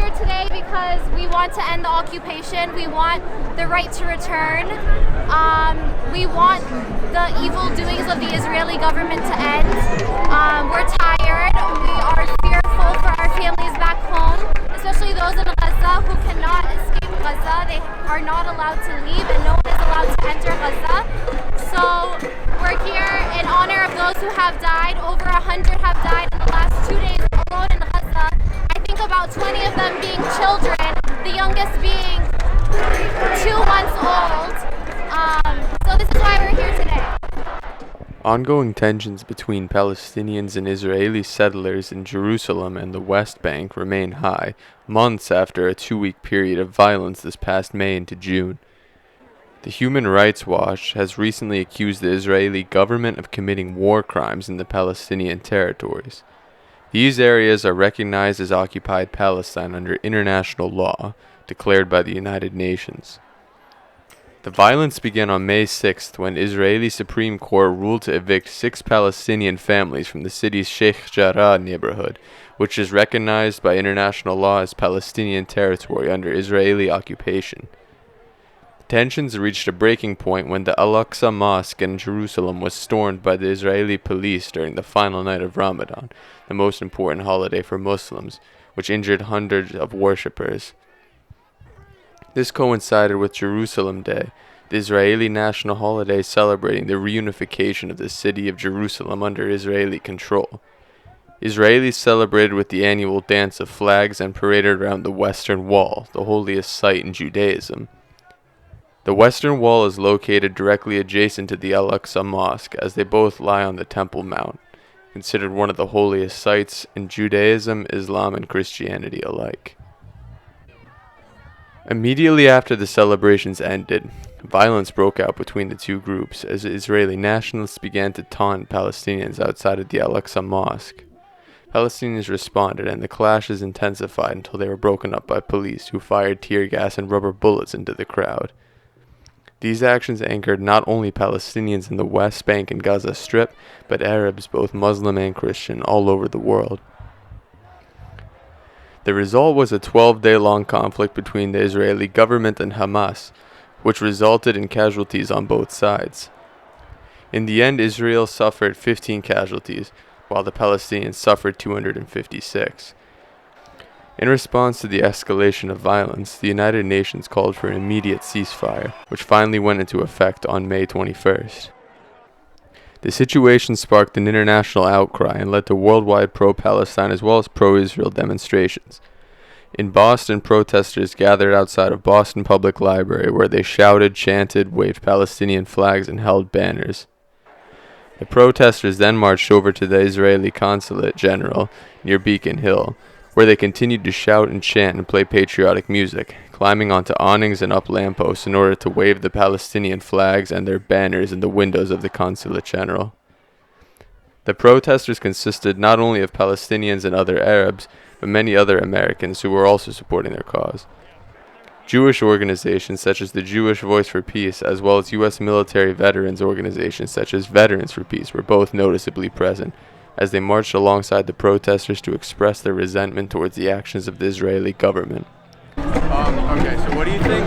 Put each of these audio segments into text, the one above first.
here today because we want to end the occupation. We want the right to return. We want the evil doings of the Israeli government to end. We're tired. We are fearful for our families back home, especially those in Gaza who cannot escape Gaza. They are not allowed to leave, and no one is allowed to enter Gaza. So we're here in honor of those who have died. Over 100 have died in the last 2 days alone in Gaza. I think about 20 of them being children, the youngest being 2 months old. So this is why we're here today. Ongoing tensions between Palestinians and Israeli settlers in Jerusalem and the West Bank remain high, months after a 2-week period of violence this past May into June. The Human Rights Watch has recently accused the Israeli government of committing war crimes in the Palestinian territories. These areas are recognized as occupied Palestine under international law, declared by the United Nations. The violence began on May 6th when Israeli Supreme Court ruled to evict 6 Palestinian families from the city's Sheikh Jarrah neighborhood, which is recognized by international law as Palestinian territory under Israeli occupation. Tensions reached a breaking point when the Al-Aqsa Mosque in Jerusalem was stormed by the Israeli police during the final night of Ramadan, the most important holiday for Muslims, which injured hundreds of worshippers. This coincided with Jerusalem Day, the Israeli national holiday celebrating the reunification of the city of Jerusalem under Israeli control. Israelis celebrated with the annual dance of flags and paraded around the Western Wall, the holiest site in Judaism. The Western Wall is located directly adjacent to the Al-Aqsa Mosque, as they both lie on the Temple Mount, considered one of the holiest sites in Judaism, Islam, and Christianity alike. Immediately after the celebrations ended, violence broke out between the two groups as Israeli nationalists began to taunt Palestinians outside of the Al-Aqsa Mosque. Palestinians responded, and the clashes intensified until they were broken up by police, who fired tear gas and rubber bullets into the crowd. These actions angered not only Palestinians in the West Bank and Gaza Strip, but Arabs, both Muslim and Christian, all over the world. The result was a 12-day-long conflict between the Israeli government and Hamas, which resulted in casualties on both sides. In the end, Israel suffered 15 casualties, while the Palestinians suffered 256. In response to the escalation of violence, the United Nations called for an immediate ceasefire, which finally went into effect on May 21st. The situation sparked an international outcry and led to worldwide pro-Palestine as well as pro-Israel demonstrations. In Boston, protesters gathered outside of Boston Public Library where they shouted, chanted, waved Palestinian flags, and held banners. The protesters then marched over to the Israeli Consulate General near Beacon Hill, where they continued to shout and chant and play patriotic music, climbing onto awnings and up lampposts in order to wave the Palestinian flags and their banners in the windows of the Consulate General. The protesters consisted not only of Palestinians and other Arabs, but many other Americans who were also supporting their cause. Jewish organizations such as the Jewish Voice for Peace, as well as U.S. military veterans organizations such as Veterans for Peace, were both noticeably present, as they marched alongside the protesters to express their resentment towards the actions of the Israeli government. Okay, so what do you think,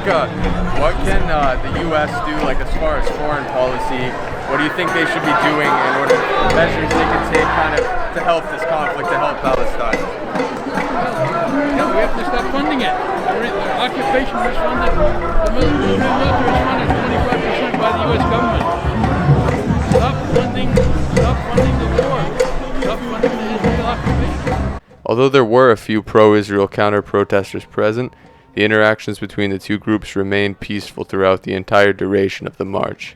what can the U.S. do, like as far as foreign policy? What do you think they should be doing in order, measures they can take kind of to help this conflict, to help Palestine? Yeah, we have to stop funding it. The occupation was funded, the military was funded 25% by the U.S. government. Stop funding the war. Stop funding the Israeli occupation. Although there were a few pro-Israel counter-protesters present, the interactions between the two groups remained peaceful throughout the entire duration of the march.